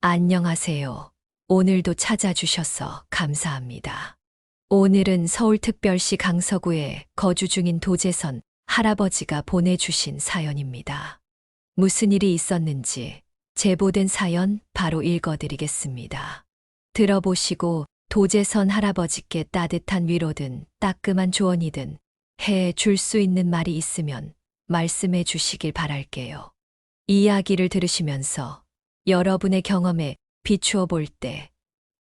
안녕하세요. 오늘도 찾아주셔서 감사합니다. 오늘은 서울특별시 강서구에 거주 중인 도재선 할아버지가 보내주신 사연입니다. 무슨 일이 있었는지 제보된 사연 바로 읽어드리겠습니다. 들어보시고 도재선 할아버지께 따뜻한 위로든 따끔한 조언이든 해 줄 수 있는 말이 있으면 말씀해 주시길 바랄게요. 이야기를 들으시면서 여러분의 경험에 비추어 볼 때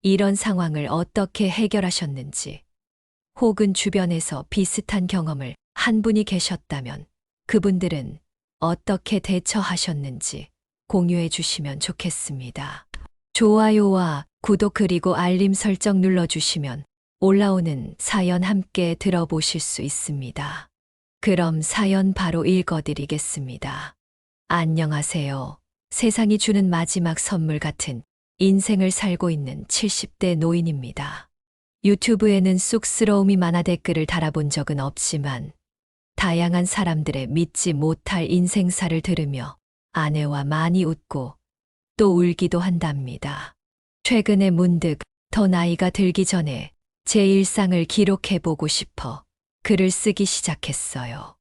이런 상황을 어떻게 해결하셨는지, 혹은 주변에서 비슷한 경험을 한 분이 계셨다면 그분들은 어떻게 대처하셨는지 공유해 주시면 좋겠습니다. 좋아요와 구독 그리고 알림 설정 눌러주시면 올라오는 사연 함께 들어보실 수 있습니다. 그럼 사연 바로 읽어드리겠습니다. 안녕하세요. 세상이 주는 마지막 선물 같은 인생을 살고 있는 70대 노인입니다. 유튜브에는 쑥스러움이 많아 댓글을 달아본 적은 없지만 다양한 사람들의 믿지 못할 인생사를 들으며 아내와 많이 웃고 또 울기도 한답니다. 최근에 문득 더 나이가 들기 전에 제 일상을 기록해보고 싶어 글을 쓰기 시작했어요.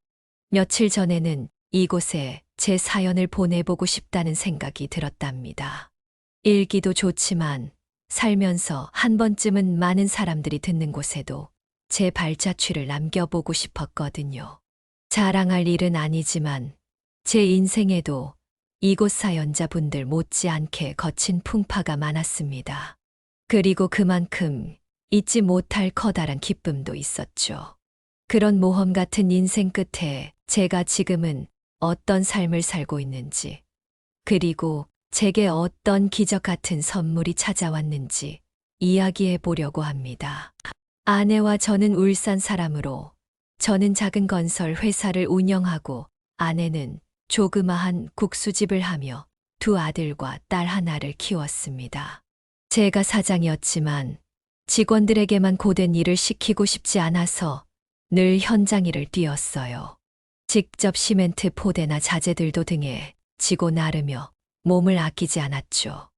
며칠 전에는 이곳에 제 사연을 보내보고 싶다는 생각이 들었답니다. 일기도 좋지만 살면서 한 번쯤은 많은 사람들이 듣는 곳에도 제 발자취를 남겨보고 싶었거든요. 자랑할 일은 아니지만 제 인생에도 이곳 사연자분들 못지않게 거친 풍파가 많았습니다. 그리고 그만큼 잊지 못할 커다란 기쁨도 있었죠. 그런 모험 같은 인생 끝에 제가 지금은 어떤 삶을 살고 있는지, 그리고 제게 어떤 기적 같은 선물이 찾아왔는지 이야기해 보려고 합니다. 아내와 저는 울산 사람으로, 저는 작은 건설 회사를 운영하고 아내는 조그마한 국수집을 하며 두 아들과 딸 하나를 키웠습니다. 제가 사장이었지만 직원들에게만 고된 일을 시키고 싶지 않아서 늘 현장 일을 뛰었어요. 직접 시멘트 포대나 자재들도 등에 지고 나르며 몸을 아끼지 않았죠.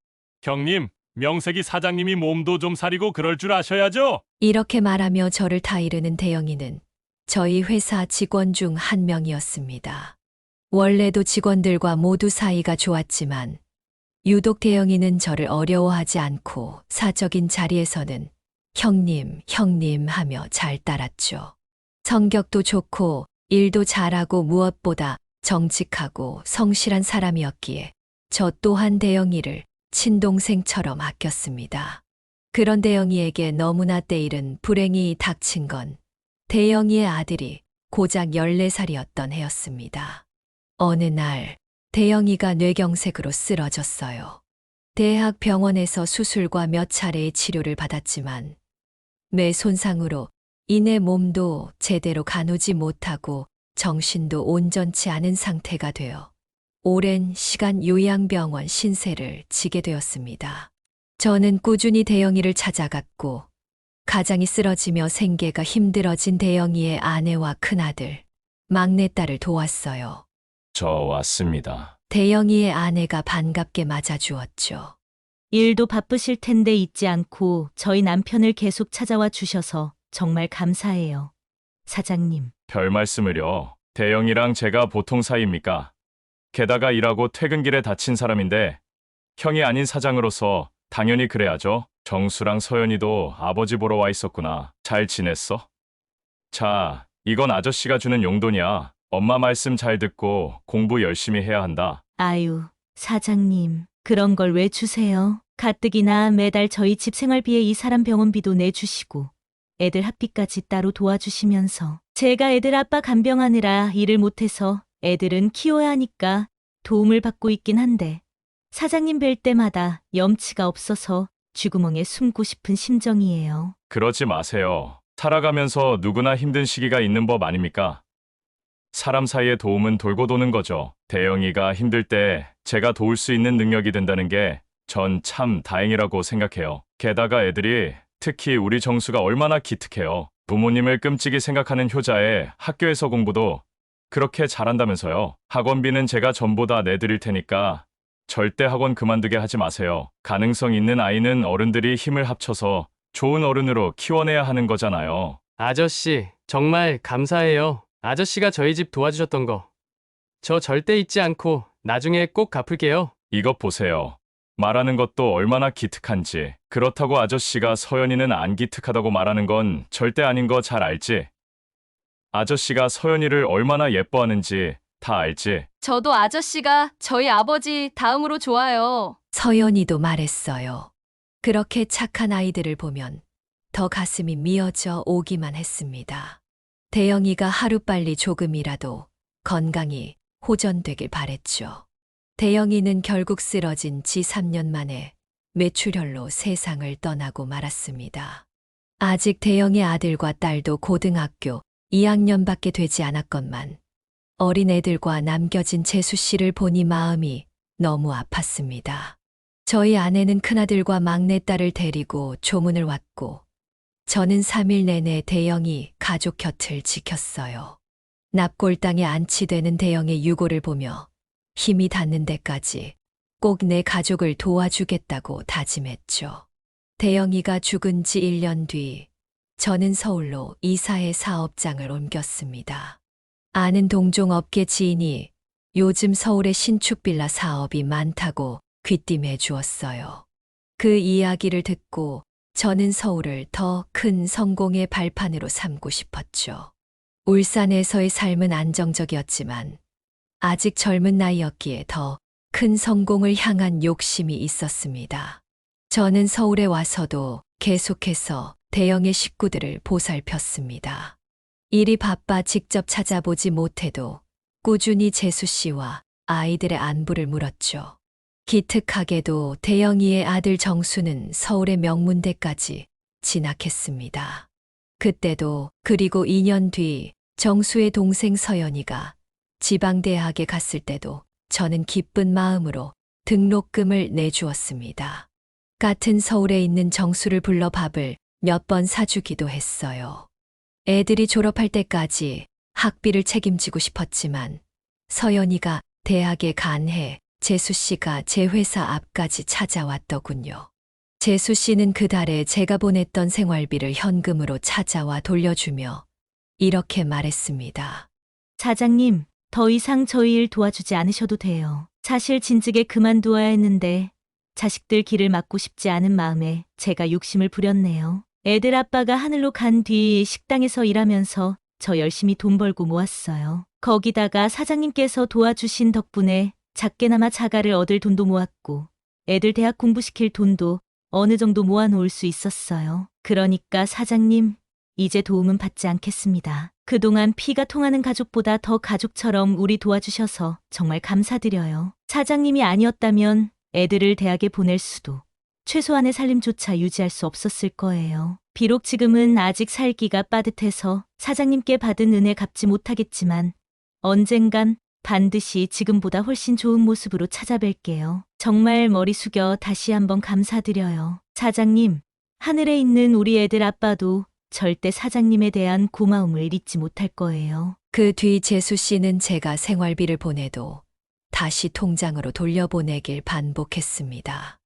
형님, 명색이 사장님이 몸도 좀 사리고 그럴 줄 아셔야죠. 이렇게 말하며 저를 타이르는 대영이는 저희 회사 직원 중 한 명이었습니다. 원래도 직원들과 모두 사이가 좋았지만 유독 대영이는 저를 어려워하지 않고 사적인 자리에서는 형님, 형님 하며 잘 따랐죠. 성격도 좋고 일도 잘하고 무엇보다 정직하고 성실한 사람이었기에 저 또한 대영이를 친동생처럼 아꼈습니다. 그런 대영이에게 너무나 때이른 불행이 닥친 건 대영이의 아들이 고작 14살이었던 해였습니다. 어느 날 대영이가 뇌경색으로 쓰러졌어요. 대학 병원에서 수술과 몇 차례의 치료를 받았지만 뇌 손상으로 이내 몸도 제대로 가누지 못하고 정신도 온전치 않은 상태가 되어 오랜 시간 요양병원 신세를 지게 되었습니다. 저는 꾸준히 대영이를 찾아갔고 가장이 쓰러지며 생계가 힘들어진 대영이의 아내와 큰아들, 막내딸을 도왔어요. 저 왔습니다. 대영이의 아내가 반갑게 맞아주었죠. 일도 바쁘실 텐데 잊지 않고 저희 남편을 계속 찾아와 주셔서 정말 감사해요. 사장님. 별 말씀을요. 대영이랑 제가 보통 사이입니까? 게다가 일하고 퇴근길에 다친 사람인데 형이 아닌 사장으로서 당연히 그래야죠. 정수랑 서연이도 아버지 보러 와 있었구나. 잘 지냈어? 자, 이건 아저씨가 주는 용돈이야. 엄마 말씀 잘 듣고 공부 열심히 해야 한다. 아유, 사장님. 그런 걸 왜 주세요? 가뜩이나 매달 저희 집 생활비에 이 사람 병원비도 내주시고 애들 학비까지 따로 도와주시면서 제가 애들 아빠 간병하느라 일을 못해서 애들은 키워야 하니까 도움을 받고 있긴 한데 사장님 뵐 때마다 염치가 없어서 쥐구멍에 숨고 싶은 심정이에요. 그러지 마세요. 살아가면서 누구나 힘든 시기가 있는 법 아닙니까? 사람 사이의 도움은 돌고 도는 거죠. 대영이가 힘들 때 제가 도울 수 있는 능력이 된다는 게 전 참 다행이라고 생각해요. 게다가 애들이, 특히 우리 정수가 얼마나 기특해요. 부모님을 끔찍이 생각하는 효자에 학교에서 공부도 그렇게 잘한다면서요. 학원비는 제가 전부 다 내드릴 테니까 절대 학원 그만두게 하지 마세요. 가능성 있는 아이는 어른들이 힘을 합쳐서 좋은 어른으로 키워내야 하는 거잖아요. 아저씨, 정말 감사해요. 아저씨가 저희 집 도와주셨던 거. 저 절대 잊지 않고 나중에 꼭 갚을게요. 이것 보세요. 말하는 것도 얼마나 기특한지. 그렇다고 아저씨가 서연이는 안 기특하다고 말하는 건 절대 아닌 거 잘 알지? 아저씨가 서연이를 얼마나 예뻐하는지 다 알지? 저도 아저씨가 저희 아버지 다음으로 좋아요. 서연이도 말했어요. 그렇게 착한 아이들을 보면 더 가슴이 미어져 오기만 했습니다. 대영이가 하루빨리 조금이라도 건강히 호전되길 바랬죠. 대영이는 결국 쓰러진 지 3년 만에 뇌출혈로 세상을 떠나고 말았습니다. 아직 대영의 아들과 딸도 고등학교 2학년밖에 되지 않았건만 어린 애들과 남겨진 재수 씨를 보니 마음이 너무 아팠습니다. 저희 아내는 큰아들과 막내딸을 데리고 조문을 왔고 저는 3일 내내 대영이 가족 곁을 지켰어요. 납골당에 안치되는 대영의 유고를 보며 힘이 닿는 데까지 꼭 내 가족을 도와주겠다고 다짐했죠. 대영이가 죽은 지 1년 뒤 저는 서울로 이사해 사업장을 옮겼습니다. 아는 동종업계 지인이 요즘 서울에 신축 빌라 사업이 많다고 귀띔해 주었어요. 그 이야기를 듣고 저는 서울을 더 큰 성공의 발판으로 삼고 싶었죠. 울산에서의 삶은 안정적이었지만 아직 젊은 나이였기에 더 큰 성공을 향한 욕심이 있었습니다. 저는 서울에 와서도 계속해서 대영의 식구들을 보살폈습니다. 일이 바빠 직접 찾아보지 못해도 꾸준히 재수 씨와 아이들의 안부를 물었죠. 기특하게도 대영이의 아들 정수는 서울의 명문대까지 진학했습니다. 그때도 그리고 2년 뒤 정수의 동생 서연이가 지방대학에 갔을 때도 저는 기쁜 마음으로 등록금을 내주었습니다. 같은 서울에 있는 정수를 불러 밥을 몇 번 사주기도 했어요. 애들이 졸업할 때까지 학비를 책임지고 싶었지만 서연이가 대학에 간 해 재수 씨가 제 회사 앞까지 찾아왔더군요. 재수 씨는 그 달에 제가 보냈던 생활비를 현금으로 찾아와 돌려주며 이렇게 말했습니다. 사장님, 더 이상 저희 일 도와주지 않으셔도 돼요. 사실 진즉에 그만두어야 했는데 자식들 길을 막고 싶지 않은 마음에 제가 욕심을 부렸네요. 애들 아빠가 하늘로 간 뒤 식당에서 일하면서 저 열심히 돈 벌고 모았어요. 거기다가 사장님께서 도와주신 덕분에 작게나마 자가를 얻을 돈도 모았고 애들 대학 공부시킬 돈도 어느 정도 모아놓을 수 있었어요. 그러니까 사장님, 이제 도움은 받지 않겠습니다. 그동안 피가 통하는 가족보다 더 가족처럼 우리 도와주셔서 정말 감사드려요. 사장님이 아니었다면 애들을 대학에 보낼 수도 최소한의 살림조차 유지할 수 없었을 거예요. 비록 지금은 아직 살기가 빠듯해서 사장님께 받은 은혜 갚지 못하겠지만 언젠간 반드시 지금보다 훨씬 좋은 모습으로 찾아뵐게요. 정말 머리 숙여 다시 한번 감사드려요. 사장님, 하늘에 있는 우리 애들 아빠도 절대 사장님에 대한 고마움을 잊지 못할 거예요. 그 뒤 재수 씨는 제가 생활비를 보내도 다시 통장으로 돌려보내길 반복했습니다.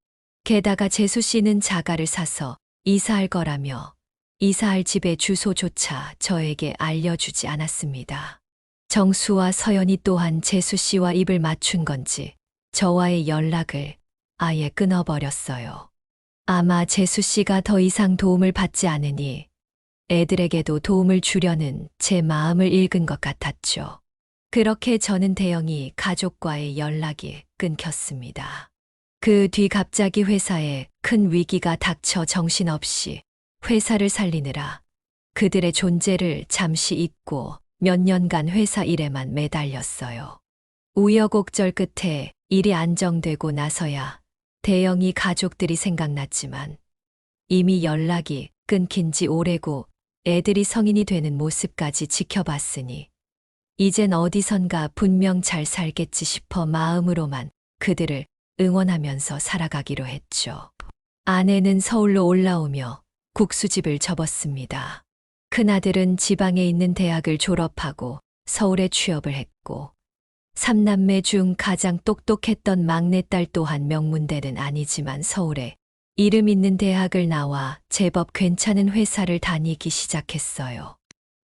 게다가 재수 씨는 자가를 사서 이사할 거라며 이사할 집의 주소조차 저에게 알려주지 않았습니다. 정수와 서연이 또한 재수 씨와 입을 맞춘 건지 저와의 연락을 아예 끊어버렸어요. 아마 재수 씨가 더 이상 도움을 받지 않으니 애들에게도 도움을 주려는 제 마음을 읽은 것 같았죠. 그렇게 저는 대영이 가족과의 연락이 끊겼습니다. 그 뒤 갑자기 회사에 큰 위기가 닥쳐 정신없이 회사를 살리느라 그들의 존재를 잠시 잊고 몇 년간 회사 일에만 매달렸어요. 우여곡절 끝에 일이 안정되고 나서야 대영이 가족들이 생각났지만 이미 연락이 끊긴 지 오래고 애들이 성인이 되는 모습까지 지켜봤으니 이젠 어디선가 분명 잘 살겠지 싶어 마음으로만 그들을 응원하면서 살아가기로 했죠. 아내는 서울로 올라오며 국수집을 접었습니다. 큰아들은 지방에 있는 대학을 졸업하고 서울에 취업을 했고 삼남매 중 가장 똑똑했던 막내딸 또한 명문대는 아니지만 서울에 이름 있는 대학을 나와 제법 괜찮은 회사를 다니기 시작했어요.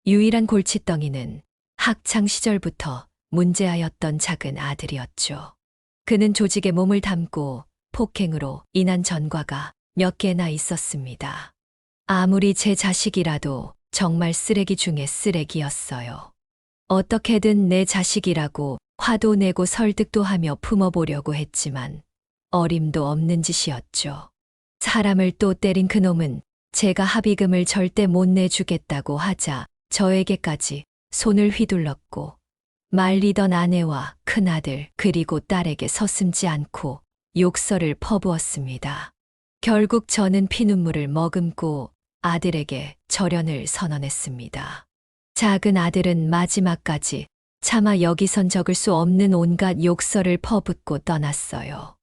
유일한 골칫덩이는 학창 시절부터 문제아였던 작은 아들이었죠. 그는 조직에 몸을 담고 폭행으로 인한 전과가 몇 개나 있었습니다. 아무리 제 자식이라도 정말 쓰레기 중에 쓰레기였어요. 어떻게든 내 자식이라고 화도 내고 설득도 하며 품어보려고 했지만 어림도 없는 짓이었죠. 사람을 또 때린 그놈은 제가 합의금을 절대 못 내주겠다고 하자 저에게까지 손을 휘둘렀고 말리던 아내와 큰아들 그리고 딸에게 서슴지 않고 욕설을 퍼부었습니다. 결국 저는 피눈물을 머금고 아들에게 절연을 선언했습니다. 작은 아들은 마지막까지 차마 여기선 적을 수 없는 온갖 욕설을 퍼붓고 떠났어요.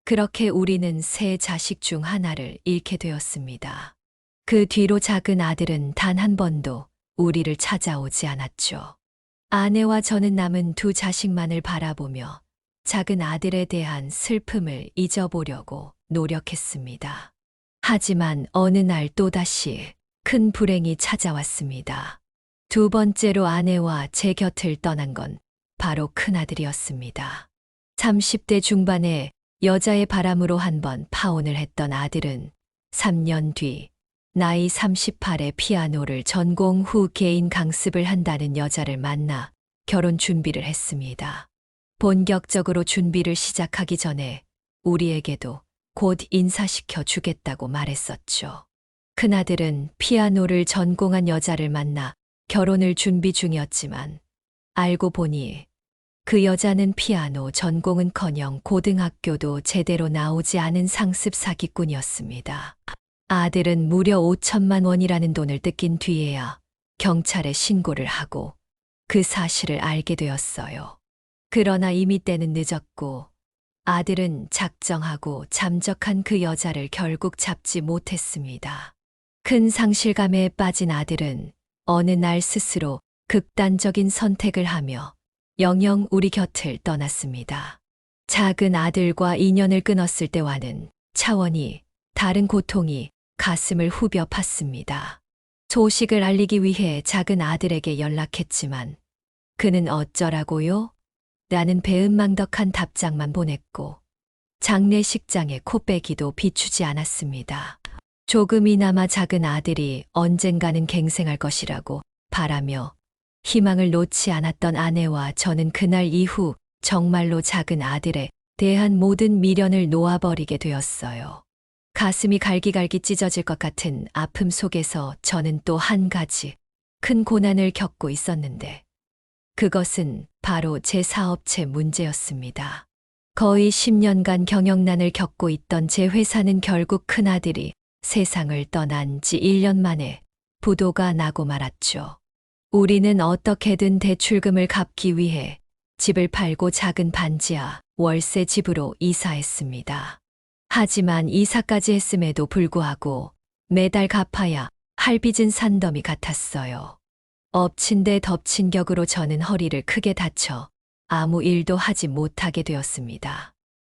그렇게 우리는 세 자식 중 하나를 잃게 되었습니다. 그 뒤로 작은 아들은 단 한 번도 우리를 찾아오지 않았죠. 아내와 저는 남은 두 자식만을 바라보며 작은 아들에 대한 슬픔을 잊어보려고 노력했습니다. 하지만 어느 날 또다시 큰 불행이 찾아왔습니다. 두 번째로 아내와 제 곁을 떠난 건 바로 큰아들이었습니다. 30대 중반에 여자의 바람으로 한번 파혼을 했던 아들은 3년 뒤 나이 38에 피아노를 전공 후 개인 강습을 한다는 여자를 만나 결혼 준비를 했습니다. 본격적으로 준비를 시작하기 전에 우리에게도 곧 인사시켜 주겠다고 말했었죠. 큰아들은 피아노를 전공한 여자를 만나 결혼을 준비 중이었지만 알고 보니 그 여자는 피아노 전공은커녕 고등학교도 제대로 나오지 않은 상습 사기꾼이었습니다. 아들은 무려 5천만 원이라는 돈을 뜯긴 뒤에야 경찰에 신고를 하고 그 사실을 알게 되었어요. 그러나 이미 때는 늦었고 아들은 작정하고 잠적한 그 여자를 결국 잡지 못했습니다. 큰 상실감에 빠진 아들은 어느 날 스스로 극단적인 선택을 하며 영영 우리 곁을 떠났습니다. 작은 아들과 인연을 끊었을 때와는 차원이 다른 고통이 가슴을 후벼 팠습니다. 소식을 알리기 위해 작은 아들에게 연락했지만 그는 어쩌라고요? 라는 배은망덕한 답장만 보냈고 장례식장에 코빼기도 비추지 않았습니다. 조금이나마 작은 아들이 언젠가는 갱생할 것이라고 바라며 희망을 놓지 않았던 아내와 저는 그날 이후 정말로 작은 아들에 대한 모든 미련을 놓아버리게 되었어요. 가슴이 갈기갈기 찢어질 것 같은 아픔 속에서 저는 또 한 가지 큰 고난을 겪고 있었는데 그것은 바로 제 사업체 문제였습니다. 거의 10년간 경영난을 겪고 있던 제 회사는 결국 큰아들이 세상을 떠난 지 1년 만에 부도가 나고 말았죠. 우리는 어떻게든 대출금을 갚기 위해 집을 팔고 작은 반지하 월세 집으로 이사했습니다. 하지만 이사까지 했음에도 불구하고 매달 갚아야 할 빚은 산더미 같았어요. 엎친 데 덮친 격으로 저는 허리를 크게 다쳐 아무 일도 하지 못하게 되었습니다.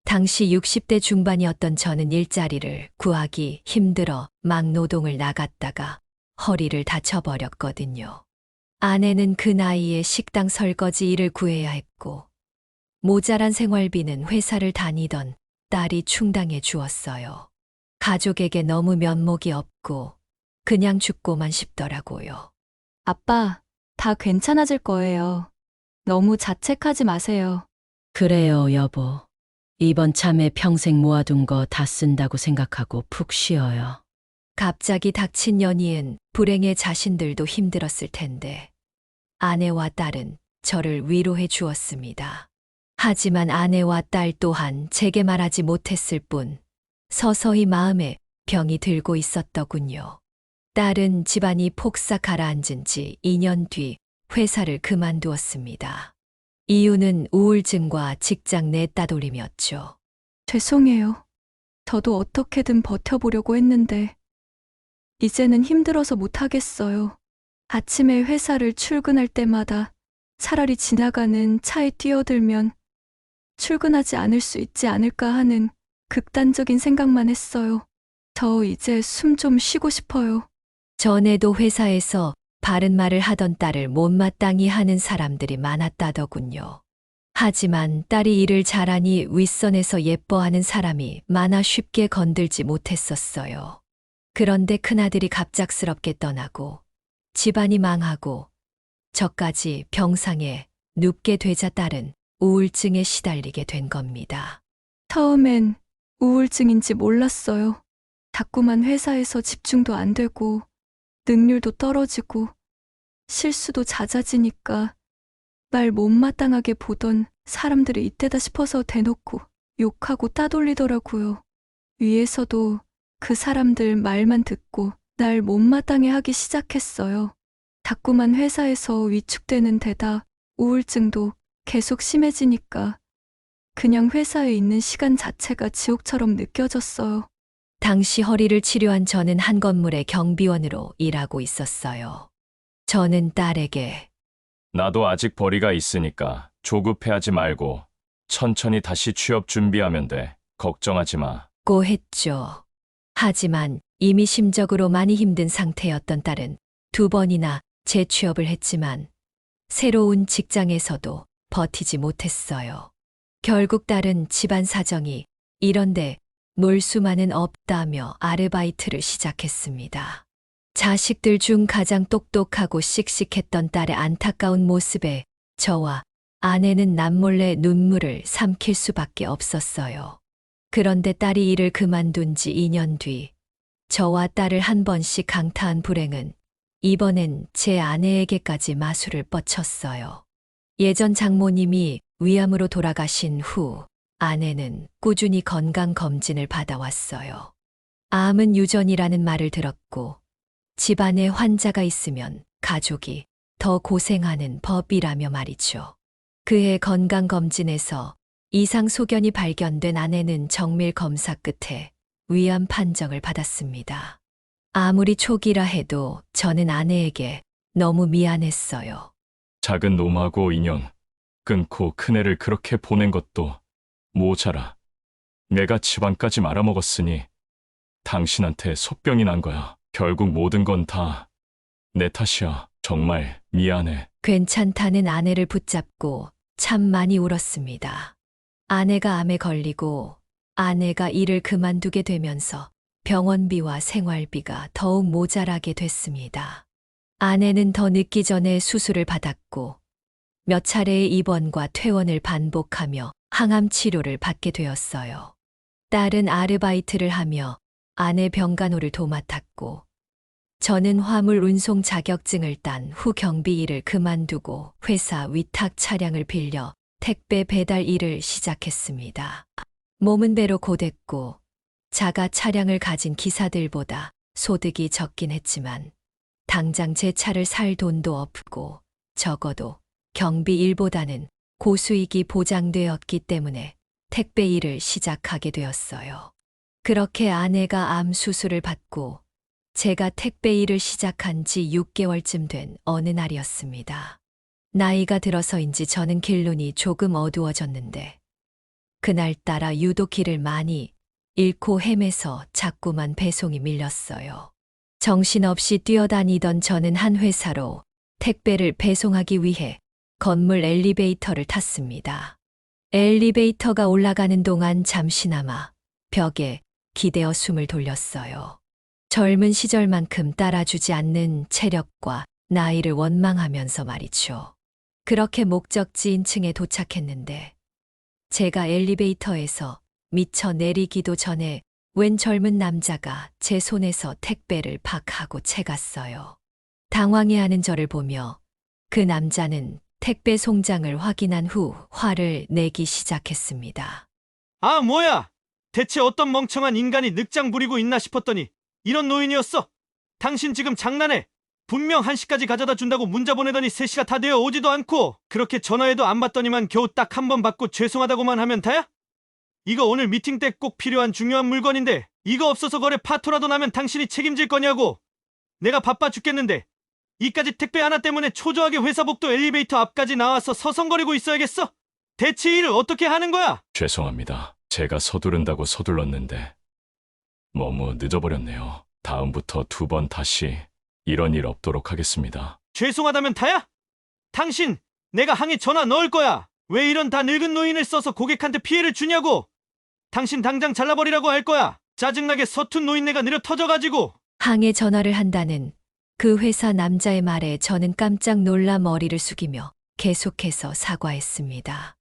당시 60대 중반이었던 저는 일자리를 구하기 힘들어 막노동을 나갔다가 허리를 다쳐버렸거든요. 아내는 그 나이에 식당 설거지 일을 구해야 했고 모자란 생활비는 회사를 다니던 딸이 충당해 주었어요. 가족에게 너무 면목이 없고 그냥 죽고만 싶더라고요. 아빠, 다 괜찮아질 거예요. 너무 자책하지 마세요. 그래요, 여보. 이번 참에 평생 모아둔 거 다 쓴다고 생각하고 푹 쉬어요. 갑자기 닥친 연이은 불행의 자신들도 힘들었을 텐데 아내와 딸은 저를 위로해 주었습니다. 하지만 아내와 딸 또한 제게 말하지 못했을 뿐 서서히 마음에 병이 들고 있었더군요. 딸은 집안이 폭삭 가라앉은 지 2년 뒤 회사를 그만두었습니다. 이유는 우울증과 직장 내 따돌림이었죠. 죄송해요. 저도 어떻게든 버텨보려고 했는데 이제는 힘들어서 못하겠어요. 아침에 회사를 출근할 때마다 차라리 지나가는 차에 뛰어들면 출근하지 않을 수 있지 않을까 하는 극단적인 생각만 했어요. 저 이제 숨 좀 쉬고 싶어요. 전에도 회사에서 바른 말을 하던 딸을 못마땅히 하는 사람들이 많았다더군요. 하지만 딸이 일을 잘하니 윗선에서 예뻐하는 사람이 많아 쉽게 건들지 못했었어요. 그런데 큰아들이 갑작스럽게 떠나고 집안이 망하고 저까지 병상에 눕게 되자 딸은 우울증에 시달리게 된 겁니다. 처음엔 우울증인지 몰랐어요. 자꾸만 회사에서 집중도 안 되고 능률도 떨어지고 실수도 잦아지니까 말 못마땅하게 보던 사람들이 이때다 싶어서 대놓고 욕하고 따돌리더라고요. 위에서도 그 사람들 말만 듣고 날 못마땅해 하기 시작했어요. 자꾸만 회사에서 위축되는 데다 우울증도 계속 심해지니까 그냥 회사에 있는 시간 자체가 지옥처럼 느껴졌어요. 당시 허리를 치료한 저는 한 건물의 경비원으로 일하고 있었어요. 저는 딸에게 나도 아직 벌이가 있으니까 조급해하지 말고 천천히 다시 취업 준비하면 돼. 걱정하지 마. 고 했죠. 하지만 이미 심적으로 많이 힘든 상태였던 딸은 2번이나 재취업을 했지만 새로운 직장에서도 버티지 못했어요. 결국 딸은 집안 사정이 이런데 놀 수만은 없다며 아르바이트를 시작했습니다. 자식들 중 가장 똑똑하고 씩씩했던 딸의 안타까운 모습에 저와 아내는 남몰래 눈물을 삼킬 수밖에 없었어요. 그런데 딸이 일을 그만둔 지 2년 뒤 저와 딸을 한 번씩 강타한 불행은 이번엔 제 아내에게까지 마술을 뻗쳤어요. 예전 장모님이 위암으로 돌아가신 후 아내는 꾸준히 건강검진을 받아왔어요. 암은 유전이라는 말을 들었고 집안에 환자가 있으면 가족이 더 고생하는 법이라며 말이죠. 그해 건강검진에서 이상 소견이 발견된 아내는 정밀 검사 끝에 위암 판정을 받았습니다. 아무리 초기라 해도 저는 아내에게 너무 미안했어요. 작은 놈하고 인연 끊고 큰애를 그렇게 보낸 것도 모자라. 내가 집안까지 말아먹었으니 당신한테 속병이 난 거야. 결국 모든 건 다 내 탓이야. 정말 미안해. 괜찮다는 아내를 붙잡고 참 많이 울었습니다. 아내가 암에 걸리고 아내가 일을 그만두게 되면서 병원비와 생활비가 더욱 모자라게 됐습니다. 아내는 더 늦기 전에 수술을 받았고 몇 차례의 입원과 퇴원을 반복하며 항암 치료를 받게 되었어요. 딸은 아르바이트를 하며 아내 병간호를 도맡았고 저는 화물 운송 자격증을 딴 후 경비 일을 그만두고 회사 위탁 차량을 빌려 택배 배달 일을 시작했습니다. 몸은 배로 고됐고 자가 차량을 가진 기사들보다 소득이 적긴 했지만 당장 제 차를 살 돈도 없고 적어도 경비 일보다는 고수익이 보장되었기 때문에 택배 일을 시작하게 되었어요. 그렇게 아내가 암 수술을 받고 제가 택배 일을 시작한 지 6개월쯤 된 어느 날이었습니다. 나이가 들어서인지 저는 길눈이 조금 어두워졌는데 그날따라 유독 길을 많이 잃고 헤매서 자꾸만 배송이 밀렸어요. 정신없이 뛰어다니던 저는 한 회사로 택배를 배송하기 위해 건물 엘리베이터를 탔습니다. 엘리베이터가 올라가는 동안 잠시나마 벽에 기대어 숨을 돌렸어요. 젊은 시절만큼 따라주지 않는 체력과 나이를 원망하면서 말이죠. 그렇게 목적지인 층에 도착했는데 제가 엘리베이터에서 미처 내리기도 전에 웬 젊은 남자가 제 손에서 택배를 팍 하고 채갔어요. 당황해하는 저를 보며 그 남자는 택배 송장을 확인한 후 화를 내기 시작했습니다. 아, 뭐야! 대체 어떤 멍청한 인간이 늑장 부리고 있나 싶었더니 이런 노인이었어? 당신 지금 장난해? 분명 1시까지 가져다 준다고 문자 보내더니 3시가 다 되어 오지도 않고 그렇게 전화해도 안 받더니만 겨우 딱 한 번 받고 죄송하다고만 하면 다야? 이거 오늘 미팅 때 꼭 필요한 중요한 물건인데 이거 없어서 거래 파토라도 나면 당신이 책임질 거냐고. 내가 바빠 죽겠는데 이까짓 택배 하나 때문에 초조하게 회사 복도 엘리베이터 앞까지 나와서 서성거리고 있어야겠어? 대체 일을 어떻게 하는 거야? 죄송합니다. 제가 서두른다고 서둘렀는데 너무 늦어버렸네요. 다음부터 2번 다시 이런 일 없도록 하겠습니다. 죄송하다면 다야? 당신, 내가 항해 전화 넣을 거야. 왜 이런 다 늙은 노인을 써서 고객한테 피해를 주냐고. 당신 당장 잘라버리라고 할 거야. 짜증나게 서툰 노인네가 느려 터져가지고. 항해 전화를 한다는 그 회사 남자의 말에 저는 깜짝 놀라 머리를 숙이며 계속해서 사과했습니다.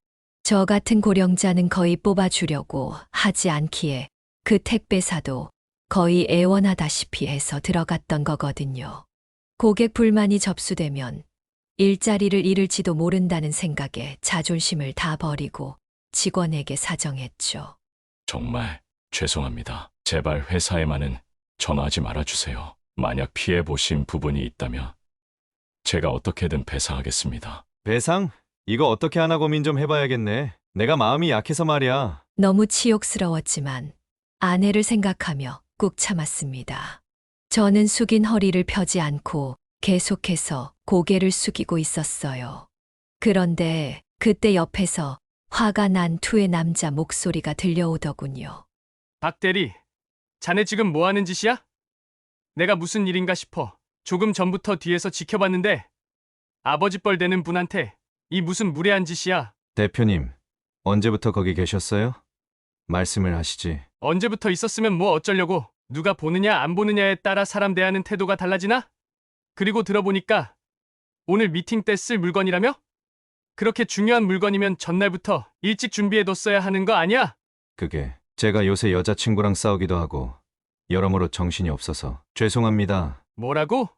저 같은 고령자는 거의 뽑아주려고 하지 않기에 그 택배사도 거의 애원하다시피 해서 들어갔던 거거든요. 고객 불만이 접수되면 일자리를 잃을지도 모른다는 생각에 자존심을 다 버리고 직원에게 사정했죠. 정말 죄송합니다. 제발 회사에만은 전화하지 말아주세요. 만약 피해 보신 부분이 있다면 제가 어떻게든 배상하겠습니다. 배상? 이거 어떻게 하나 고민 좀 해봐야겠네. 내가 마음이 약해서 말이야. 너무 치욕스러웠지만 아내를 생각하며 꾹 참았습니다. 저는 숙인 허리를 펴지 않고 계속해서 고개를 숙이고 있었어요. 그런데 그때 옆에서 화가 난 투의 남자 목소리가 들려오더군요. 박 대리, 자네 지금 뭐 하는 짓이야? 내가 무슨 일인가 싶어 조금 전부터 뒤에서 지켜봤는데 아버지 뻘 되는 분한테 이 무슨 무례한 짓이야. 대표님, 언제부터 거기 계셨어요? 말씀을 하시지. 언제부터 있었으면 뭐 어쩌려고. 누가 보느냐 안 보느냐에 따라 사람 대하는 태도가 달라지나? 그리고 들어보니까 오늘 미팅 때 쓸 물건이라며? 그렇게 중요한 물건이면 전날부터 일찍 준비해뒀어야 하는 거 아니야? 그게 제가 요새 여자친구랑 싸우기도 하고 여러모로 정신이 없어서 죄송합니다. 뭐라고?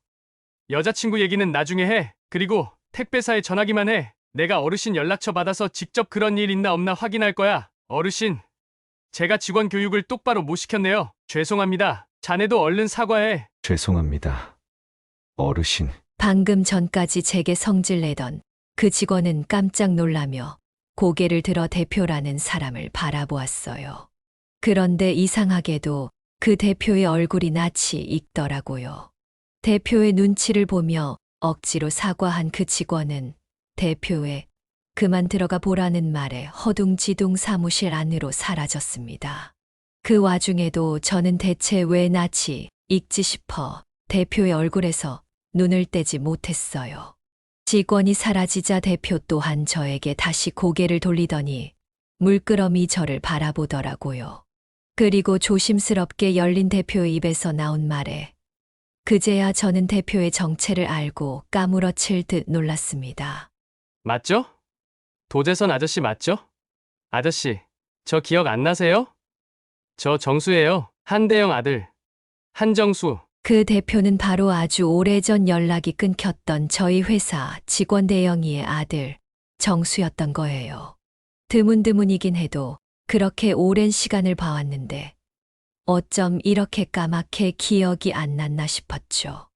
여자친구 얘기는 나중에 해. 그리고 택배사에 전화기만 해. 내가 어르신 연락처 받아서 직접 그런 일 있나 없나 확인할 거야. 어르신, 제가 직원 교육을 똑바로 못 시켰네요. 죄송합니다. 자네도 얼른 사과해. 죄송합니다. 어르신. 방금 전까지 제게 성질내던 그 직원은 깜짝 놀라며 고개를 들어 대표라는 사람을 바라보았어요. 그런데 이상하게도 그 대표의 얼굴이 낯이 익더라고요. 대표의 눈치를 보며 억지로 사과한 그 직원은 대표의 그만 들어가 보라는 말에 허둥지둥 사무실 안으로 사라졌습니다. 그 와중에도 저는 대체 왜 낯이 익지 싶어 대표의 얼굴에서 눈을 떼지 못했어요. 직원이 사라지자 대표 또한 저에게 다시 고개를 돌리더니 물끄러미 저를 바라보더라고요. 그리고 조심스럽게 열린 대표의 입에서 나온 말에 그제야 저는 대표의 정체를 알고 까무러칠 듯 놀랐습니다. 맞죠? 도재선 아저씨 맞죠? 아저씨, 저 기억 안 나세요? 저 정수예요. 한대영 아들. 한정수. 그 대표는 바로 아주 오래전 연락이 끊겼던 저희 회사 직원 대영이의 아들 정수였던 거예요. 드문드문이긴 해도 그렇게 오랜 시간을 봐왔는데 어쩜 이렇게 까맣게 기억이 안 났나 싶었죠.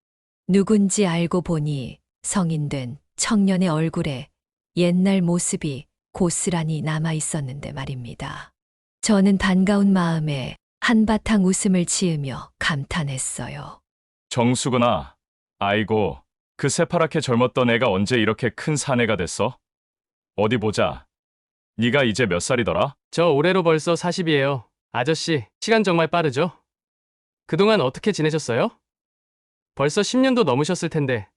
누군지 알고 보니 성인 된 청년의 얼굴에 옛날 모습이 고스란히 남아 있었는데 말입니다. 저는 반가운 마음에 한바탕 웃음을 지으며 감탄했어요. 정수구나. 아이고, 그 새파랗게 젊었던 애가 언제 이렇게 큰 사내가 됐어? 어디 보자. 네가 이제 몇 살이더라? 저 올해로 벌써 40이에요. 아저씨, 시간 정말 빠르죠? 그동안 어떻게 지내셨어요? 벌써 10년도 넘으셨을 텐데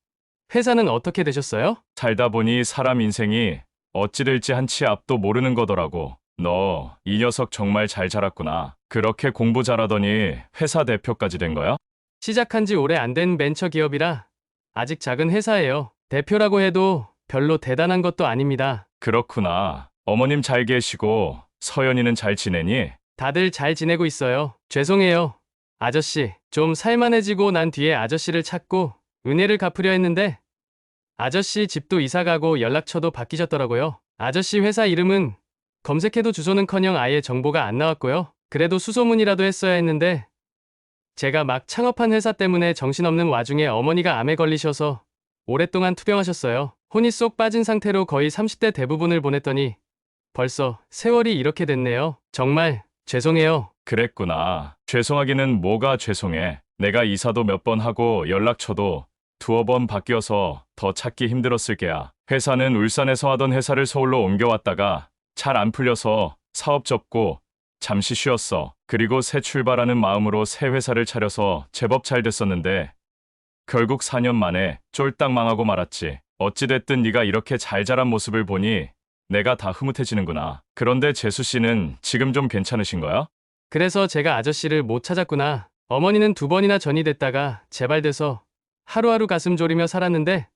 회사는 어떻게 되셨어요? 살다 보니 사람 인생이 어찌 될지 한치 앞도 모르는 거더라고. 너 이 녀석 정말 잘 자랐구나. 그렇게 공부 잘하더니 회사 대표까지 된 거야? 시작한 지 오래 안 된 벤처 기업이라 아직 작은 회사예요. 대표라고 해도 별로 대단한 것도 아닙니다. 그렇구나. 어머님 잘 계시고 서연이는 잘 지내니? 다들 잘 지내고 있어요. 죄송해요. 아저씨, 좀 살만해지고 난 뒤에 아저씨를 찾고 은혜를 갚으려 했는데 아저씨 집도 이사가고 연락처도 바뀌셨더라고요. 아저씨 회사 이름은 검색해도 주소는커녕 아예 정보가 안 나왔고요. 그래도 수소문이라도 했어야 했는데 제가 막 창업한 회사 때문에 정신없는 와중에 어머니가 암에 걸리셔서 오랫동안 투병하셨어요. 혼이 쏙 빠진 상태로 거의 30대 대부분을 보냈더니 벌써 세월이 이렇게 됐네요. 정말 죄송해요. 그랬구나. 죄송하기는 뭐가 죄송해. 내가 이사도 몇 번 하고 연락처도 두어 번 바뀌어서 더 찾기 힘들었을 게야. 회사는 울산에서 하던 회사를 서울로 옮겨왔다가 잘 안 풀려서 사업 접고 잠시 쉬었어. 그리고 새 출발하는 마음으로 새 회사를 차려서 제법 잘 됐었는데 결국 4년 만에 쫄딱 망하고 말았지. 어찌됐든 네가 이렇게 잘 자란 모습을 보니 내가 다 흐뭇해지는구나. 그런데 재수 씨는 지금 좀 괜찮으신 거야? 그래서 제가 아저씨를 못 찾았구나. 어머니는 2번이나 전이 됐다가 재발돼서 하루하루 가슴 졸이며 살았는데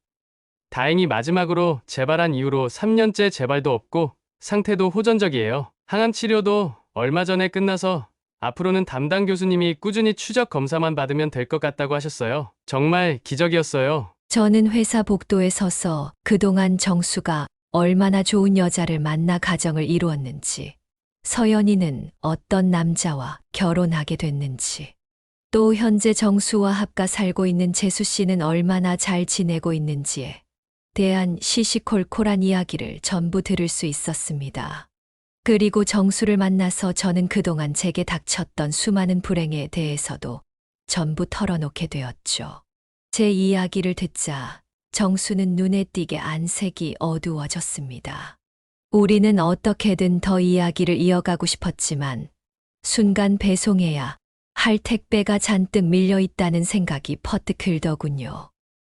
다행히 마지막으로 재발한 이후로 3년째 재발도 없고 상태도 호전적이에요. 항암 치료도 얼마 전에 끝나서 앞으로는 담당 교수님이 꾸준히 추적 검사만 받으면 될 것 같다고 하셨어요. 정말 기적이었어요. 저는 회사 복도에 서서 그동안 정수가 얼마나 좋은 여자를 만나 가정을 이루었는지, 서연이는 어떤 남자와 결혼하게 됐는지, 또 현재 정수와 합가 살고 있는 재수 씨는 얼마나 잘 지내고 있는지에 대한 시시콜콜한 이야기를 전부 들을 수 있었습니다. 그리고 정수를 만나서 저는 그동안 제게 닥쳤던 수많은 불행에 대해서도 전부 털어놓게 되었죠. 제 이야기를 듣자 정수는 눈에 띄게 안색이 어두워졌습니다. 우리는 어떻게든 더 이야기를 이어가고 싶었지만 순간 배송해야 할 택배가 잔뜩 밀려 있다는 생각이 퍼뜩 들더군요.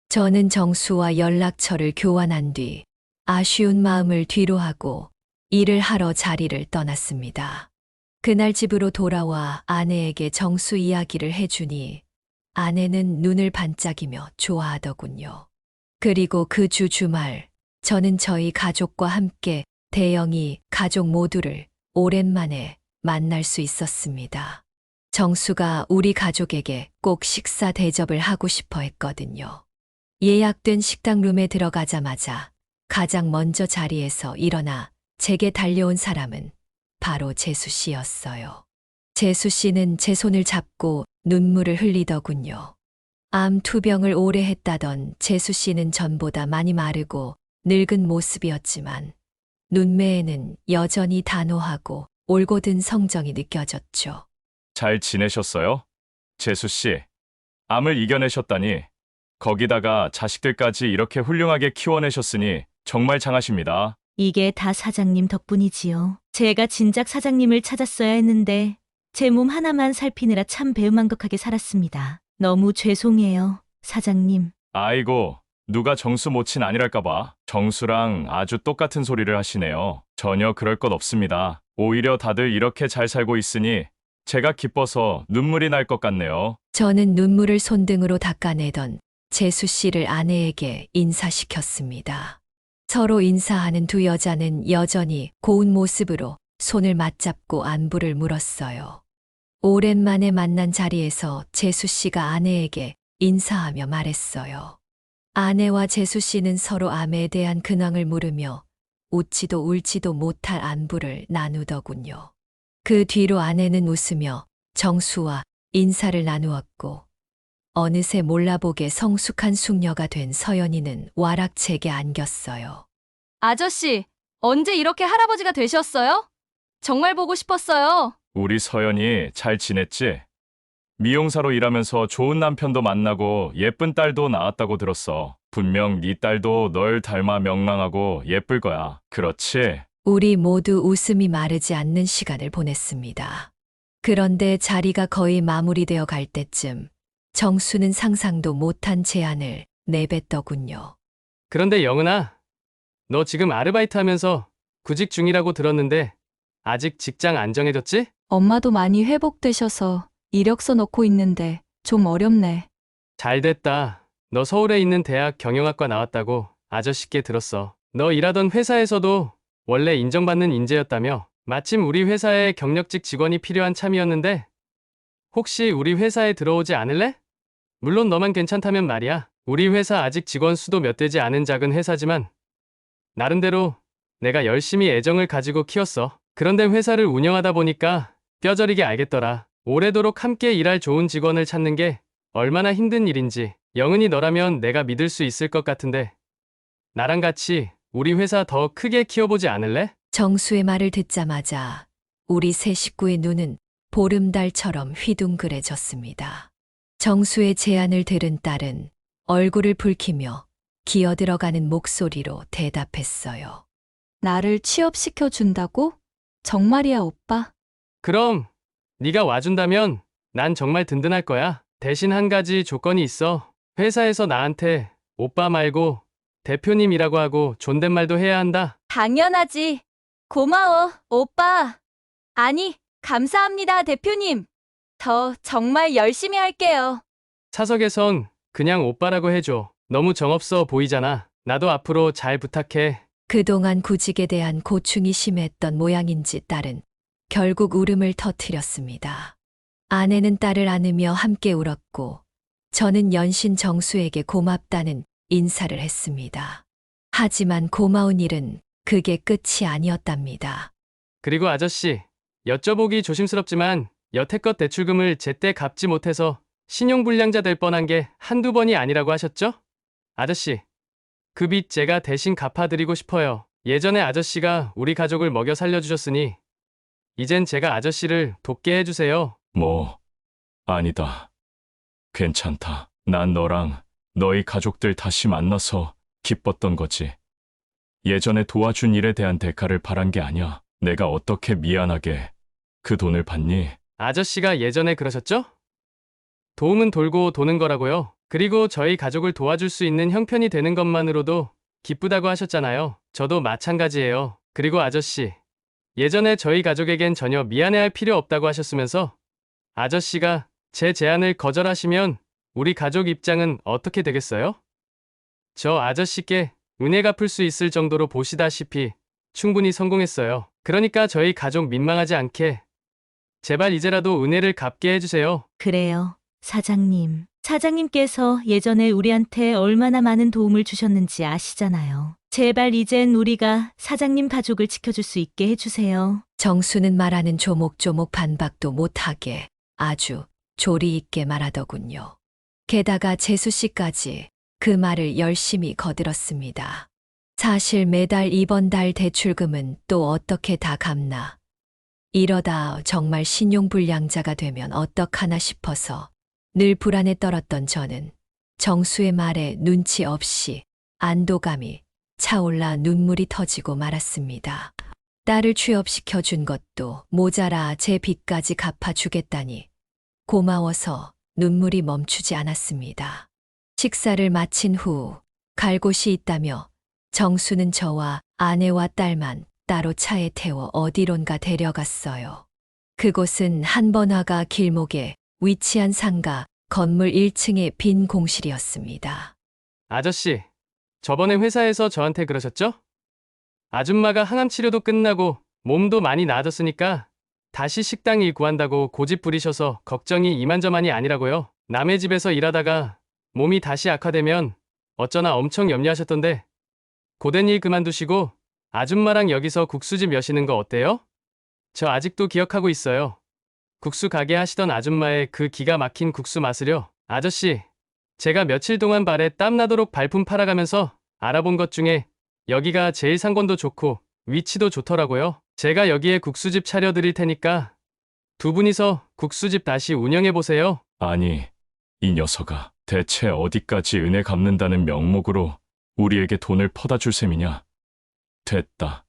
저는 정수와 연락처를 교환한 뒤 아쉬운 마음을 뒤로하고 일을 하러 자리를 떠났습니다. 그날 집으로 돌아와 아내에게 정수 이야기를 해주니 아내는 눈을 반짝이며 좋아하더군요. 그리고 그 주 주말 저는 저희 가족과 함께 대영이 가족 모두를 오랜만에 만날 수 있었습니다. 정수가 우리 가족에게 꼭 식사 대접을 하고 싶어 했거든요. 예약된 식당룸에 들어가자마자 가장 먼저 자리에서 일어나 제게 달려온 사람은 바로 재수 씨였어요. 재수 씨는 제 손을 잡고 눈물을 흘리더군요. 암 투병을 오래 했다던 재수 씨는 전보다 많이 마르고 늙은 모습이었지만 눈매에는 여전히 단호하고 올곧은 성정이 느껴졌죠. 잘 지내셨어요? 재수 씨, 암을 이겨내셨다니, 거기다가 자식들까지 이렇게 훌륭하게 키워내셨으니 정말 장하십니다. 이게 다 사장님 덕분이지요. 제가 진작 사장님을 찾았어야 했는데 제 몸 하나만 살피느라 참 배은망덕하게 살았습니다. 너무 죄송해요, 사장님. 아이고, 누가 정수 모친 아니랄까봐 정수랑 아주 똑같은 소리를 하시네요. 전혀 그럴 것 없습니다. 오히려 다들 이렇게 잘 살고 있으니 제가 기뻐서 눈물이 날 것 같네요. 저는 눈물을 손등으로 닦아내던 재수 씨를 아내에게 인사시켰습니다. 서로 인사하는 두 여자는 여전히 고운 모습으로 손을 맞잡고 안부를 물었어요. 오랜만에 만난 자리에서 재수 씨가 아내에게 인사하며 말했어요. 아내와 재수 씨는 서로 암에 대한 근황을 물으며 웃지도 울지도 못할 안부를 나누더군요. 그 뒤로 아내는 웃으며 정수와 인사를 나누었고 어느새 몰라보게 성숙한 숙녀가 된 서연이는 와락책에 안겼어요. 아저씨, 언제 이렇게 할아버지가 되셨어요? 정말 보고 싶었어요. 우리 서연이 잘 지냈지? 미용사로 일하면서 좋은 남편도 만나고 예쁜 딸도 낳았다고 들었어. 분명 네 딸도 널 닮아 명랑하고 예쁠 거야. 그렇지? 우리 모두 웃음이 마르지 않는 시간을 보냈습니다. 그런데 자리가 거의 마무리되어 갈 때쯤 정수는 상상도 못한 제안을 내뱉더군요. 그런데 영은아, 너 지금 아르바이트 하면서 구직 중이라고 들었는데 아직 직장 안 정해졌지? 엄마도 많이 회복되셔서 이력서 넣고 있는데 좀 어렵네. 잘 됐다. 너 서울에 있는 대학 경영학과 나왔다고 아저씨께 들었어. 너 일하던 회사에서도 원래 인정받는 인재였다며. 마침 우리 회사에 경력직 직원이 필요한 참이었는데 혹시 우리 회사에 들어오지 않을래? 물론 너만 괜찮다면 말이야. 우리 회사 아직 직원 수도 몇 되지 않은 작은 회사지만 나름대로 내가 열심히 애정을 가지고 키웠어. 그런데 회사를 운영하다 보니까 뼈저리게 알겠더라. 오래도록 함께 일할 좋은 직원을 찾는 게 얼마나 힘든 일인지. 영은이 너라면 내가 믿을 수 있을 것 같은데 나랑 같이 우리 회사 더 크게 키워보지 않을래? 정수의 말을 듣자마자 우리 세 식구의 눈은 보름달처럼 휘둥그레졌습니다. 정수의 제안을 들은 딸은 얼굴을 붉히며 기어들어가는 목소리로 대답했어요. 나를 취업시켜 준다고? 정말이야, 오빠? 그럼 네가 와준다면 난 정말 든든할 거야. 대신 한 가지 조건이 있어. 회사에서 나한테 오빠 말고 대표님이라고 하고 존댓말도 해야 한다. 당연하지. 고마워, 오빠. 아니, 감사합니다, 대표님. 저 정말 열심히 할게요. 사석에선 그냥 오빠라고 해줘. 너무 정없어 보이잖아. 나도 앞으로 잘 부탁해. 그동안 구직에 대한 고충이 심했던 모양인지 딸은 결국 울음을 터뜨렸습니다. 아내는 딸을 안으며 함께 울었고 저는 연신 정수에게 고맙다는 인사를 했습니다. 하지만 고마운 일은 그게 끝이 아니었답니다. 그리고 아저씨, 여쭤보기 조심스럽지만 여태껏 대출금을 제때 갚지 못해서 신용불량자 될 뻔한 게 한두 번이 아니라고 하셨죠? 아저씨, 그 빚 제가 대신 갚아드리고 싶어요. 예전에 아저씨가 우리 가족을 먹여 살려주셨으니 이젠 제가 아저씨를 돕게 해주세요. 뭐, 아니다. 괜찮다. 난 너랑 너희 가족들 다시 만나서 기뻤던 거지. 예전에 도와준 일에 대한 대가를 바란 게 아니야. 내가 어떻게 미안하게 그 돈을 받니? 아저씨가 예전에 그러셨죠? 도움은 돌고 도는 거라고요. 그리고 저희 가족을 도와줄 수 있는 형편이 되는 것만으로도 기쁘다고 하셨잖아요. 저도 마찬가지예요. 그리고 아저씨, 예전에 저희 가족에겐 전혀 미안해할 필요 없다고 하셨으면서 아저씨가 제 제안을 거절하시면 우리 가족 입장은 어떻게 되겠어요? 저 아저씨께 은혜 갚을 수 있을 정도로 보시다시피 충분히 성공했어요. 그러니까 저희 가족 민망하지 않게 제발 이제라도 은혜를 갚게 해주세요. 그래요, 사장님. 사장님께서 예전에 우리한테 얼마나 많은 도움을 주셨는지 아시잖아요. 제발 이젠 우리가 사장님 가족을 지켜줄 수 있게 해주세요. 정수는 말하는 조목조목 반박도 못하게 아주 조리 있게 말하더군요. 게다가 재수 씨까지 그 말을 열심히 거들었습니다. 사실 매달 이번 달 대출금은 또 어떻게 다 갚나. 이러다 정말 신용불량자가 되면 어떡하나 싶어서 늘 불안에 떨었던 저는 정수의 말에 눈치 없이 안도감이 차올라 눈물이 터지고 말았습니다. 딸을 취업시켜 준 것도 모자라 제 빚까지 갚아주겠다니 고마워서 눈물이 멈추지 않았습니다. 식사를 마친 후 갈 곳이 있다며 정수는 저와 아내와 딸만 따로 차에 태워 어디론가 데려갔어요. 그곳은 한번화가 길목에 위치한 상가 건물 1층의 빈 공실이었습니다. 아저씨, 저번에 회사에서 저한테 그러셨죠? 아줌마가 항암 치료도 끝나고 몸도 많이 나아졌으니까 다시 식당 일 구한다고 고집 부리셔서 걱정이 이만저만이 아니라고요. 남의 집에서 일하다가 몸이 다시 악화되면 어쩌나 엄청 염려하셨던데 고된 일 그만두시고 아줌마랑 여기서 국수집 여시는 거 어때요? 저 아직도 기억하고 있어요. 국수 가게 하시던 아줌마의 그 기가 막힌 국수 맛을요. 아저씨, 제가 며칠 동안 발에 땀 나도록 발품 팔아가면서 알아본 것 중에 여기가 제일 상권도 좋고 위치도 좋더라고요. 제가 여기에 국수집 차려드릴 테니까 두 분이서 국수집 다시 운영해보세요. 아니, 이 녀석아. 대체 어디까지 은혜 갚는다는 명목으로 우리에게 돈을 퍼다 줄 셈이냐? 됐다.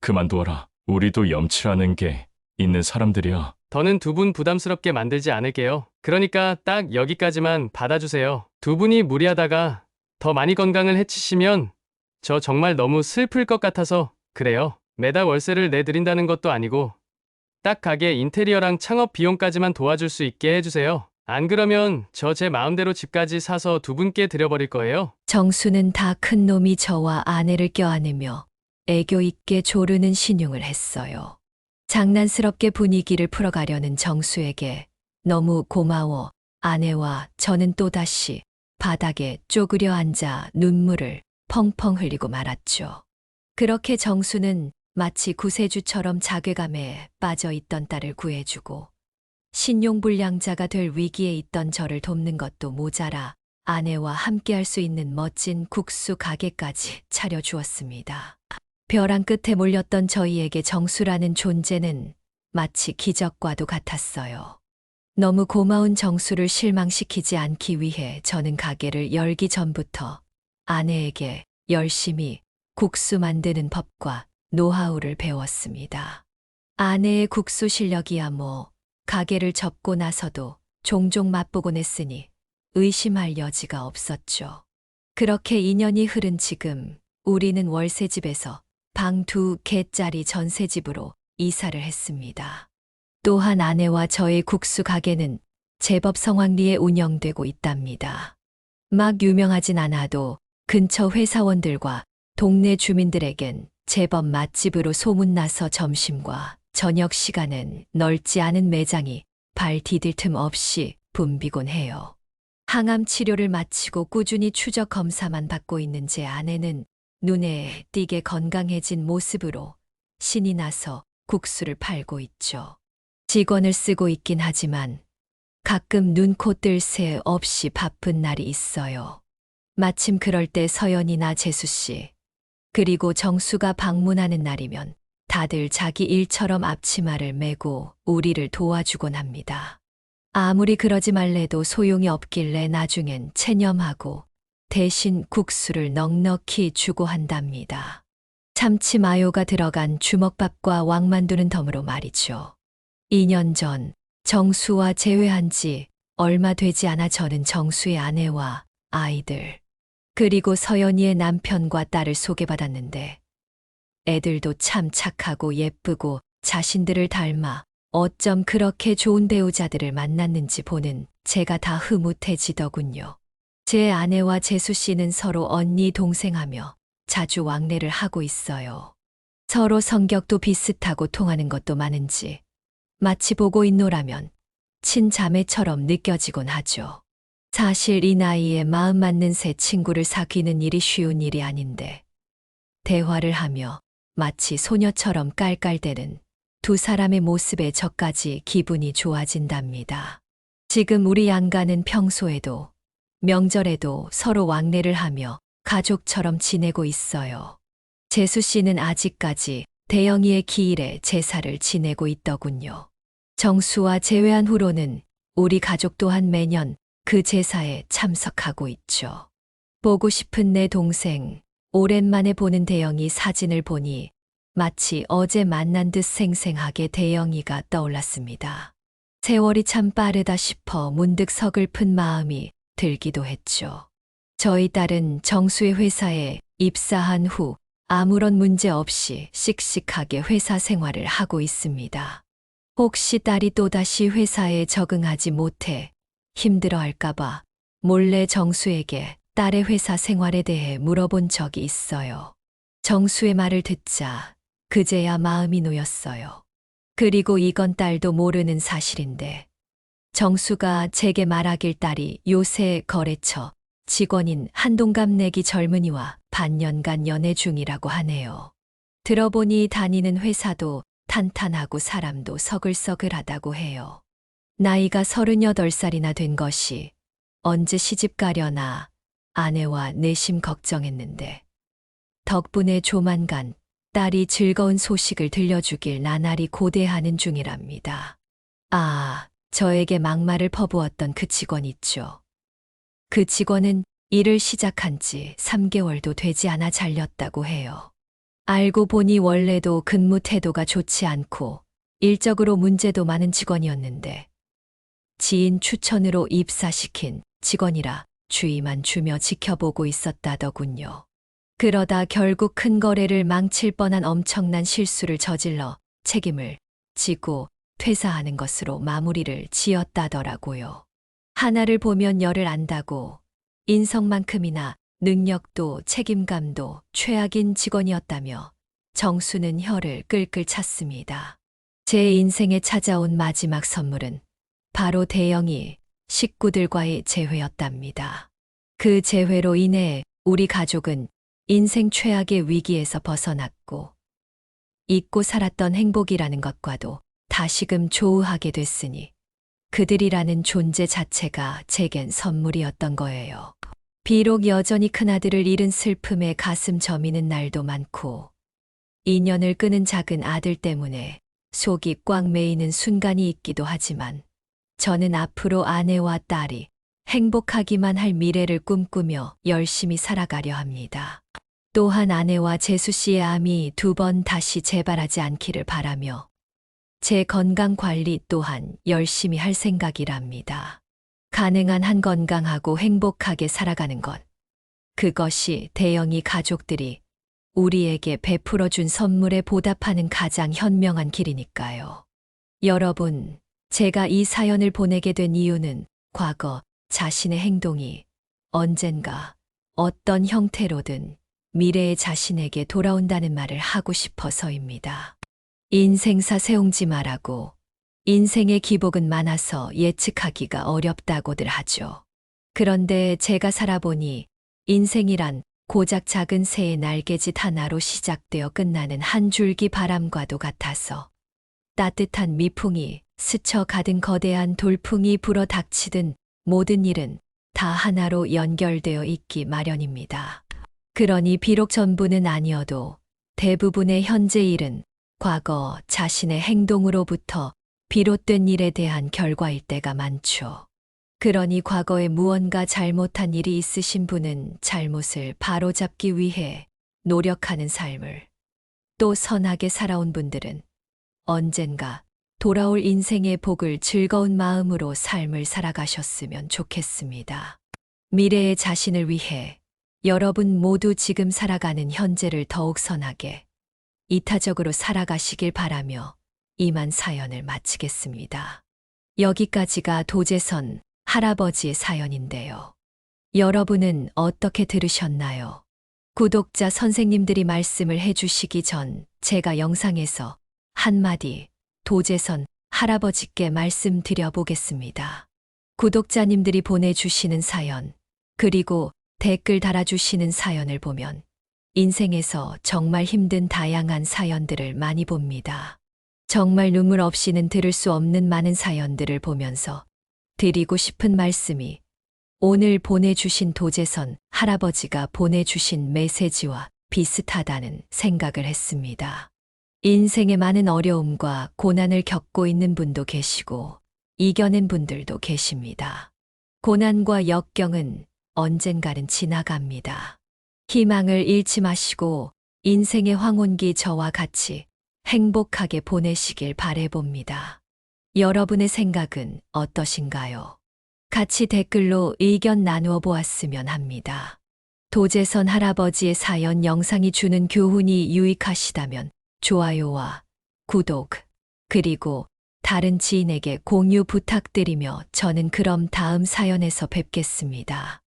그만두어라. 우리도 염치라는 게 있는 사람들이야. 더는 두 분 부담스럽게 만들지 않을게요. 그러니까 딱 여기까지만 받아주세요. 두 분이 무리하다가 더 많이 건강을 해치시면 저 정말 너무 슬플 것 같아서 그래요. 매달 월세를 내드린다는 것도 아니고 딱 가게 인테리어랑 창업 비용까지만 도와줄 수 있게 해주세요. 안 그러면 저 제 마음대로 집까지 사서 두 분께 드려버릴 거예요. 정수는 다 큰 놈이 저와 아내를 껴안으며 애교 있게 조르는 신용을 했어요. 장난스럽게 분위기를 풀어가려는 정수에게 너무 고마워 아내와 저는 또다시 바닥에 쪼그려 앉아 눈물을 펑펑 흘리고 말았죠. 그렇게 정수는 마치 구세주처럼 자괴감에 빠져 있던 딸을 구해주고 신용불량자가 될 위기에 있던 저를 돕는 것도 모자라 아내와 함께할 수 있는 멋진 국수 가게까지 차려주었습니다. 벼랑 끝에 몰렸던 저희에게 정수라는 존재는 마치 기적과도 같았어요. 너무 고마운 정수를 실망시키지 않기 위해 저는 가게를 열기 전부터 아내에게 열심히 국수 만드는 법과 노하우를 배웠습니다. 아내의 국수 실력이야 뭐 가게를 접고 나서도 종종 맛보곤 했으니 의심할 여지가 없었죠. 그렇게 2년이 흐른 지금 우리는 월세집에서 방 2개짜리 전세집으로 이사를 했습니다. 또한 아내와 저의 국수 가게는 제법 성황리에 운영되고 있답니다. 막 유명하진 않아도 근처 회사원들과 동네 주민들에겐 제법 맛집으로 소문나서 점심과 저녁 시간엔 넓지 않은 매장이 발 디딜 틈 없이 붐비곤 해요. 항암 치료를 마치고 꾸준히 추적 검사만 받고 있는 제 아내는 눈에 띄게 건강해진 모습으로 신이 나서 국수를 팔고 있죠. 직원을 쓰고 있긴 하지만 가끔 눈, 코 뜰 새 없이 바쁜 날이 있어요. 마침 그럴 때 서연이나 재수 씨, 그리고 정수가 방문하는 날이면 다들 자기 일처럼 앞치마를 메고 우리를 도와주곤 합니다. 아무리 그러지 말래도 소용이 없길래 나중엔 체념하고 대신 국수를 넉넉히 주고 한답니다. 참치 마요가 들어간 주먹밥과 왕만두는 덤으로 말이죠. 2년 전 정수와 재회한 지 얼마 되지 않아 저는 정수의 아내와 아이들, 그리고 서연이의 남편과 딸을 소개받았는데 애들도 참 착하고 예쁘고 자신들을 닮아 어쩜 그렇게 좋은 배우자들을 만났는지 보는 제가 다 흐뭇해지더군요. 제 아내와 재수 씨는 서로 언니 동생하며 자주 왕래를 하고 있어요. 서로 성격도 비슷하고 통하는 것도 많은지 마치 보고 있노라면 친자매처럼 느껴지곤 하죠. 사실 이 나이에 마음 맞는 새 친구를 사귀는 일이 쉬운 일이 아닌데 대화를 하며 마치 소녀처럼 깔깔대는 두 사람의 모습에 저까지 기분이 좋아진답니다. 지금 우리 양가는 평소에도 명절에도 서로 왕래를 하며 가족처럼 지내고 있어요. 재수 씨는 아직까지 대영이의 기일에 제사를 지내고 있더군요. 정수와 재회한 후로는 우리 가족 또한 매년 그 제사에 참석하고 있죠. 보고 싶은 내 동생, 오랜만에 보는 대영이 사진을 보니 마치 어제 만난 듯 생생하게 대영이가 떠올랐습니다. 세월이 참 빠르다 싶어 문득 서글픈 마음이 들기도 했죠. 저희 딸은 정수의 회사에 입사한 후 아무런 문제 없이 씩씩하게 회사 생활을 하고 있습니다. 혹시 딸이 또다시 회사에 적응하지 못해 힘들어할까봐 몰래 정수에게 딸의 회사 생활에 대해 물어본 적이 있어요. 정수의 말을 듣자 그제야 마음이 놓였어요. 그리고 이건 딸도 모르는 사실인데 정수가 제게 말하길 딸이 요새 거래처 직원인 한동갑 내기 젊은이와 반년간 연애 중이라고 하네요. 들어보니 다니는 회사도 탄탄하고 사람도 서글서글하다고 해요. 나이가 38살이나 된 것이 언제 시집 가려나 아내와 내심 걱정했는데 덕분에 조만간 딸이 즐거운 소식을 들려주길 나날이 고대하는 중이랍니다. 아, 저에게 막말을 퍼부었던 그 직원 있죠. 그 직원은 일을 시작한 지 3개월도 되지 않아 잘렸다고 해요. 알고 보니 원래도 근무 태도가 좋지 않고 일적으로 문제도 많은 직원이었는데 지인 추천으로 입사시킨 직원이라 주의만 주며 지켜보고 있었다더군요. 그러다 결국 큰 거래를 망칠 뻔한 엄청난 실수를 저질러 책임을 지고 퇴사하는 것으로 마무리를 지었다더라고요. 하나를 보면 열을 안다고 인성만큼이나 능력도 책임감도 최악인 직원이었다며 정수는 혀를 끌끌 찼습니다. 제 인생에 찾아온 마지막 선물은 바로 대영이 식구들과의 재회였답니다. 그 재회로 인해 우리 가족은 인생 최악의 위기에서 벗어났고 잊고 살았던 행복이라는 것과도 다시금 조우하게 됐으니 그들이라는 존재 자체가 제겐 선물이었던 거예요. 비록 여전히 큰아들을 잃은 슬픔에 가슴 저미는 날도 많고 인연을 끄는 작은 아들 때문에 속이 꽉 메이는 순간이 있기도 하지만 저는 앞으로 아내와 딸이 행복하기만 할 미래를 꿈꾸며 열심히 살아가려 합니다. 또한 아내와 재수 씨의 암이 2번 다시 재발하지 않기를 바라며 제 건강 관리 또한 열심히 할 생각이랍니다. 가능한 한 건강하고 행복하게 살아가는 것. 그것이 대영이 가족들이 우리에게 베풀어준 선물에 보답하는 가장 현명한 길이니까요. 여러분, 제가 이 사연을 보내게 된 이유는 과거 자신의 행동이 언젠가 어떤 형태로든 미래의 자신에게 돌아온다는 말을 하고 싶어서입니다. 인생사 세웅지 말라고 인생의 기복은 많아서 예측하기가 어렵다고들 하죠. 그런데 제가 살아보니 인생이란 고작 작은 새의 날개짓 하나로 시작되어 끝나는 한 줄기 바람과도 같아서 따뜻한 미풍이 스쳐가든 거대한 돌풍이 불어 닥치든 모든 일은 다 하나로 연결되어 있기 마련입니다. 그러니 비록 전부는 아니어도 대부분의 현재 일은 과거 자신의 행동으로부터 비롯된 일에 대한 결과일 때가 많죠. 그러니 과거에 무언가 잘못한 일이 있으신 분은 잘못을 바로잡기 위해 노력하는 삶을, 또 선하게 살아온 분들은 언젠가 돌아올 인생의 복을 즐거운 마음으로 삶을 살아가셨으면 좋겠습니다. 미래의 자신을 위해 여러분 모두 지금 살아가는 현재를 더욱 선하게, 이타적으로 살아가시길 바라며 이만 사연을 마치겠습니다. 여기까지가 도재선 할아버지의 사연인데요. 여러분은 어떻게 들으셨나요? 구독자 선생님들이 말씀을 해주시기 전 제가 영상에서 한마디 도재선 할아버지께 말씀드려 보겠습니다. 구독자님들이 보내주시는 사연, 그리고 댓글 달아주시는 사연을 보면 인생에서 정말 힘든 다양한 사연들을 많이 봅니다. 정말 눈물 없이는 들을 수 없는 많은 사연들을 보면서 드리고 싶은 말씀이 오늘 보내주신 도재선 할아버지가 보내주신 메시지와 비슷하다는 생각을 했습니다. 인생에 많은 어려움과 고난을 겪고 있는 분도 계시고 이겨낸 분들도 계십니다. 고난과 역경은 언젠가는 지나갑니다. 희망을 잃지 마시고 인생의 황혼기 저와 같이 행복하게 보내시길 바라봅니다. 여러분의 생각은 어떠신가요? 같이 댓글로 의견 나누어 보았으면 합니다. 도재선 할아버지의 사연 영상이 주는 교훈이 유익하시다면 좋아요와 구독, 그리고 다른 지인에게 공유 부탁드리며 저는 그럼 다음 사연에서 뵙겠습니다.